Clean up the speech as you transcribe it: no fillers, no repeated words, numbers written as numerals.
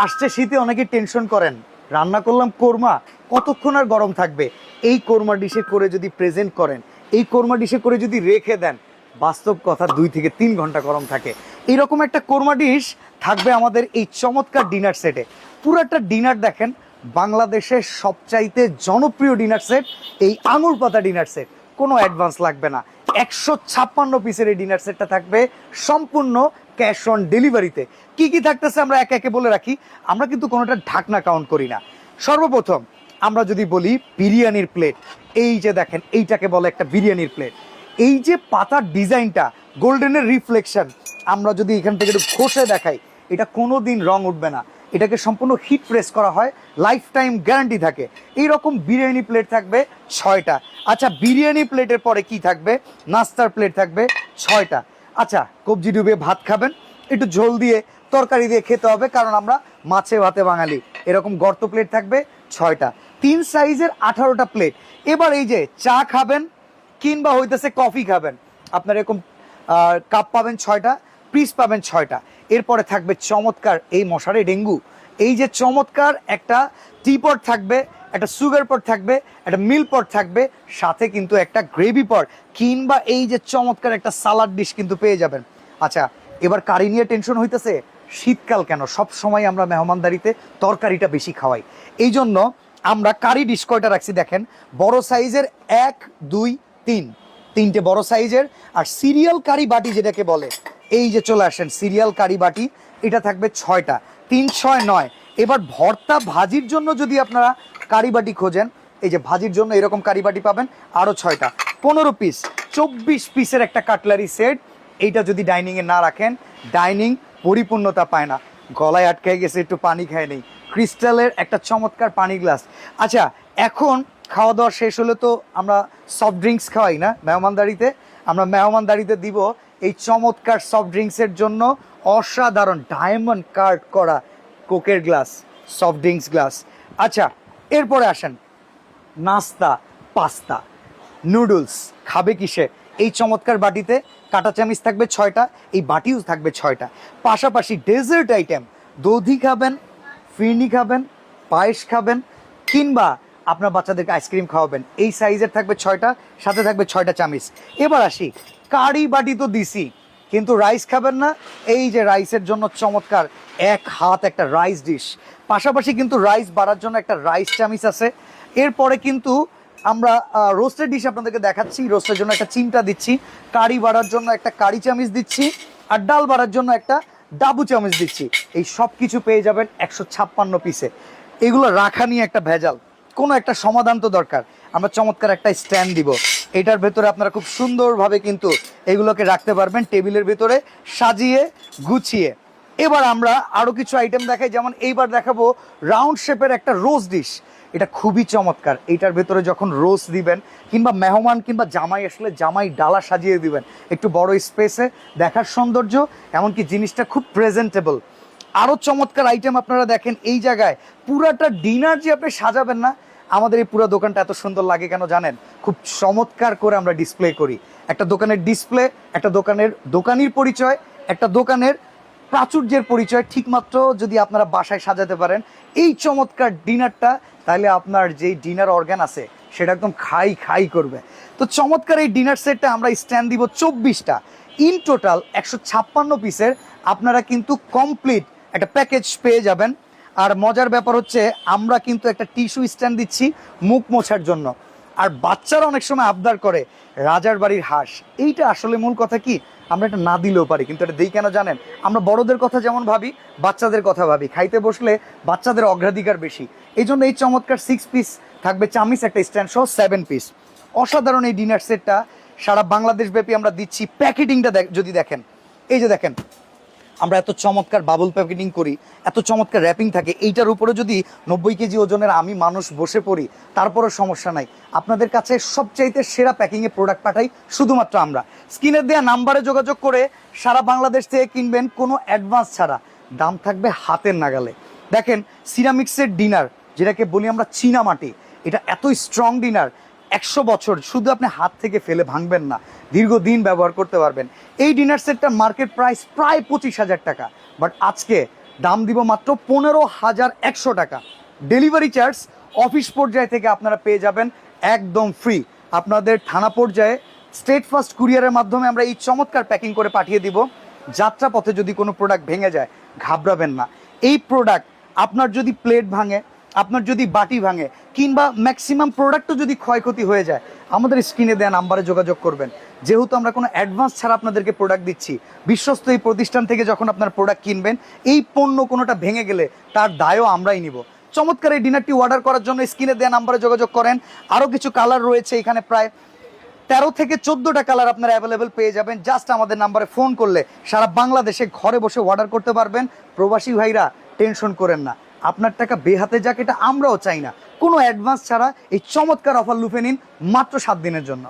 আসছে শীতে অনেকে টেনশন করেন, রান্না করলাম কোরমা, কতক্ষণ আর গরম থাকবে। এই কোরমা ডিশে করে যদি প্রেজেন্ট করেন, এই কোরমা ডিশে করে যদি রেখে দেন, বাস্তব কথা 2 থেকে 3 ঘন্টা গরম থাকে। এইরকম একটা কোরমা ডিশ থাকবে আমাদের এই চমৎকার ডিনার সেটে। পুরাটা ডিনার দেখেন, বাংলাদেশের সবচাইতে জনপ্রিয় ডিনার সেট এই আঙুর পাতা ডিনার সেট। কোনো অ্যাডভান্স লাগবে না। 156 পিসের এই ডিনার সেটটা থাকবে সম্পূর্ণ ক্যাশ অন ডেলিভারিতে। কি কি থাকতেছে আমরা একে একে বলে রাখি, আমরা কিন্তু কোনোটা ঢাকনা কাউন্ট করি না। সর্বপ্রথম আমরা যদি বলি বিরিয়ানির প্লেট, এই যে দেখেন এইটাকে বলে একটা বিরিয়ানির প্লেট। এই যে পাতার ডিজাইনটা, গোল্ডেনের রিফ্লেকশন, আমরা যদি এখান থেকে একটু ঘষে দেখাই, এটা কোনো দিন রং উঠবে না। এটাকে সম্পূর্ণ হিট প্রেস করা হয়, লাইফ টাইম গ্যারান্টি থাকে। এইরকম বিরিয়ানি প্লেট থাকবে 6টা। আচ্ছা, বিরিয়ানি প্লেটের পরে কি থাকবে? নাস্তার প্লেট থাকবে 6টা। আচ্ছা, কবজি ডুবিয়ে ভাত খাবেন, একটু ঝোল দিয়ে তরকারি দিয়ে খেতে হবে, কারণ আমরা মাছে ভাতে বাঙালি। এরকম গর্ত প্লেট থাকবে 6টা। 3 সাইজের 18টা প্লেট। এবার এই যে চা খাবেন কিংবা হইতেছে কফি খাবেন, আপনার এরকম কাপ পাবেন 6টা, পিস পাবেন 6টা। এরপরে থাকবে চমৎকার এই মশারি ডেঙ্গু, এই যে চমৎকার একটা টি পট থাকবে, একটা সুগার পট থাকবে, একটা মিল্ক পট থাকবে, সাথে কিন্তু একটা গ্রেভি পট কিংবা এই যে চমৎকার একটা সালাড ডিশ কিন্তু পেয়ে যাবেন। আচ্ছা, এবার কারি নিয়ে টেনশন হইতেছে, শীতকাল কেন, সব সময় আমরা মেহমানদারিতে তরকারিটা বেশি খাওয়াই। এই জন্য আমরা কারি ডিশ কয়টা রাখছি দেখেন, বড় সাইজের 1 2 3, 3টে বড় সাইজের। আর সিরিয়াল কারি বাটি যেটাকে বলে, এই যে চলে আসেন সিরিয়াল কারি বাটি, এটা থাকবে 6টা। 3 6 9। এবার ভর্তা ভাজির জন্য যদি আপনারা কারি বাটি খোঁজেন, এই যে ভাজির জন্য এরকম কারি বাটি পাবেন আরও 6টা। 15 পিস, 24 পিসের একটা কাটলারি সেট। এইটা যদি ডাইনিংয়ে না রাখেন, ডাইনিং পরিপূর্ণতা পায় না। গলায় আটকে গেছে, একটু পানি খায় নেই, ক্রিস্টালের একটা চমৎকার পানি গ্লাস। আচ্ছা, এখন খাওয়া দাওয়া শেষ হলে তো আমরা সফট ড্রিঙ্কস খাওয়াই না মেহমানদারিতে, আমরা মেহমানদারিতে দিব এই চমৎকার সফট ড্রিঙ্কসের জন্য অসাধারণ ডায়মন্ড কাট করা কোকের গ্লাস, সফট ড্রিঙ্কস গ্লাস। আচ্ছা, এরপরে আসেন নাস্তা, পাস্তা, নুডলস খাবে কিসে, এই চমৎকার বাটিতে কাঁটা চামিচ থাকবে 6টা, এই বাটিও থাকবে 6টা। পাশাপাশি ডেজার্ট আইটেম, দধি খাবেন, ফিরনি খাবেন, পায়েস খাবেন, কিংবা আপনার বাচ্চাদেরকে আইসক্রিম খাওয়াবেন, এই সাইজের থাকবে 6টা, সাথে থাকবে 6টা চামিচ। এবার আসি, কারি বাটি তো দিছি, কিন্তু রাইস খাবেন না, এই যে রাইসের জন্য চমৎকার এক হাত একটা রাইস ডিশ। পাশাপাশি কিন্তু রাইস বাড়ার জন্য একটা রাইস চামিচ আছে। এরপরে কিন্তু আমরা রোস্টেড ডিশ আপনাদেরকে দেখাচ্ছি, রোস্টের জন্য একটা চিমটা দিচ্ছি, কারি বাড়ার জন্য একটা কারি চামিচ দিচ্ছি, আর ডাল বাড়ার জন্য একটা ডাবু চামিচ দিচ্ছি। এই সব কিছু পেয়ে যাবেন 156 পিসে। এগুলো রাখা নিয়ে একটা ভেজাল, কোনো একটা সমাধান তো দরকার। আমরা চমৎকার একটা স্ট্যান্ড দিব, এটার ভেতরে আপনারা খুব সুন্দরভাবে কিন্তু এগুলোকে রাখতে পারবেন টেবিলের ভেতরে সাজিয়ে গুছিয়ে। এবার আমরা আরও কিছু আইটেম দেখাই, যেমন এইবার দেখাবো রাউন্ড শেপের একটা রোজ ডিশ। এটা খুবই চমৎকার, এইটার ভেতরে যখন রোজ দিবেন কিংবা মেহমান কিংবা জামাই আসলে জামাই ডালা সাজিয়ে দিবেন একটু বড় স্পেসে, দেখার সৌন্দর্য, এমনকি জিনিসটা খুব প্রেজেন্টেবল। আরও চমৎকার আইটেম আপনারা দেখেন এই জায়গায়, পুরাটা ডিনার যে আপনি সাজাবেন না, আমাদের এই পুরো দোকানটা এত সুন্দর লাগে কেন জানেন? খুব চমৎকার করে আমরা ডিসপ্লে করি। একটা দোকানের ডিসপ্লে, একটা দোকানের দোকানির পরিচয়, একটা দোকানের প্রাচুর্যের পরিচয় ঠিকমাত্র যদি আপনারা বাসায় সাজাতে পারেন এই চমৎকার ডিনারটা, তাহলে আপনার যেই ডিনার অর্গান আছে সেটা একদম খাই খাই করবে। তো চমৎকার এই ডিনার সেটটা আমরা স্ট্যান্ড দিব 24টা। ইন টোটাল 156 পিসের আপনারা কিন্তু কমপ্লিট একটা প্যাকেজ পেয়ে যাবেন। আর মজার ব্যাপার হচ্ছে, আমরা কিন্তু একটা টিস্যু স্ট্যান্ড দিচ্ছি মুখ মোছার জন্য। আর বাচ্চারা অনেক সময় আবদার করে রাজার বাড়ির হাঁস, এইটা আসলে মূল কথা কি, আমরা এটা না দিলেও পারি, কিন্তু এটা দিই কেন জানেন? আমরা বড়দের কথা যেমন ভাবি, বাচ্চাদের কথা ভাবি, খাইতে বসলে বাচ্চাদের অগ্রাধিকার বেশি। এই জন্য এই চমৎকার 6 পিস থাকবে চামিচ একটা স্ট্যান্ড সহ 7 পিস। অসাধারণ এই ডিনার সেটটা সারা বাংলাদেশ ব্যাপী আমরা দিচ্ছি। প্যাকেটিংটা যদি দেখেন, এই যে দেখেন আমরা এত চমৎকার বাবল প্যাকেটিং করি, এত চমৎকার র্যাপিং থাকে, এইটার উপরে যদি 90 কেজি ওজনের আমি মানুষ বসে পড়ি তারপরেও সমস্যা নাই। আপনাদের কাছে সবচাইতে সেরা প্যাকিংয়ে প্রোডাক্ট পাঠাই শুধুমাত্র আমরা। স্ক্রিনের দেওয়া নাম্বারে যোগাযোগ করে সারা বাংলাদেশ থেকে কিনবেন কোনো অ্যাডভান্স ছাড়া, দাম থাকবে হাতের নাগালে। দেখেন সিরামিক্সের ডিনার, যেটাকে বলি আমরা চীনা মাটি, এটা এত স্ট্রং ডিনার, 100 বছর শুধু আপনি হাত থেকে ফেলে ভাঙবেন না, দীর্ঘদিন ব্যবহার করতে পারবেন। এই ডিনার সেটটার মার্কেট প্রাইস প্রায় 25,000 টাকা, বাট আজকে দাম দিব মাত্র 15,100 টাকা। ডেলিভারি চার্জ অফিস পর্যায়ে থেকে আপনারা পেয়ে যাবেন একদম ফ্রি। আপনাদের থানা পর্যায়ে স্টেট ফার্স্ট কুরিয়ারের মাধ্যমে আমরা এই চমৎকার প্যাকিং করে পাঠিয়ে দিব। যাত্রা পথে যদি কোনো প্রোডাক্ট ভেঙে যায় ঘাবড়াবেন না। এই প্রোডাক্ট আপনার যদি প্লেট ভাঙে, আপনার যদি বাটি ভাঙে, কিংবা ম্যাক্সিমাম প্রোডাক্টও যদি ক্ষয়ক্ষতি হয়ে যায়, আমাদের স্ক্রিনে দেওয়া নাম্বারে যোগাযোগ করবেন। যেহেতু আমরা কোনো অ্যাডভান্স ছাড়া আপনাদেরকে প্রোডাক্ট দিচ্ছি, বিশ্বস্ত এই প্রতিষ্ঠান থেকে যখন আপনার প্রোডাক্ট কিনবেন, এই পণ্য কোনোটা ভেঙে গেলে তার দায়ও আমরাই নিব। চমৎকার এই ডিনারটি অর্ডার করার জন্য স্ক্রিনে দেওয়া নাম্বারে যোগাযোগ করেন। আরও কিছু কালার রয়েছে এখানে, প্রায় 13 থেকে 14টা কালার আপনারা অ্যাভেলেবেল পেয়ে যাবেন। জাস্ট আমাদের নাম্বারে ফোন করলে সারা বাংলাদেশে ঘরে বসে অর্ডার করতে পারবেন। প্রবাসী ভাইরা টেনশন করেন না, আপনার টাকা বেহাতে যাক এটা আমরাও চাই না। কোনো অ্যাডভান্স ছাড়া এই চমৎকার অফার লুফে নিন মাত্র 7 দিনের জন্য।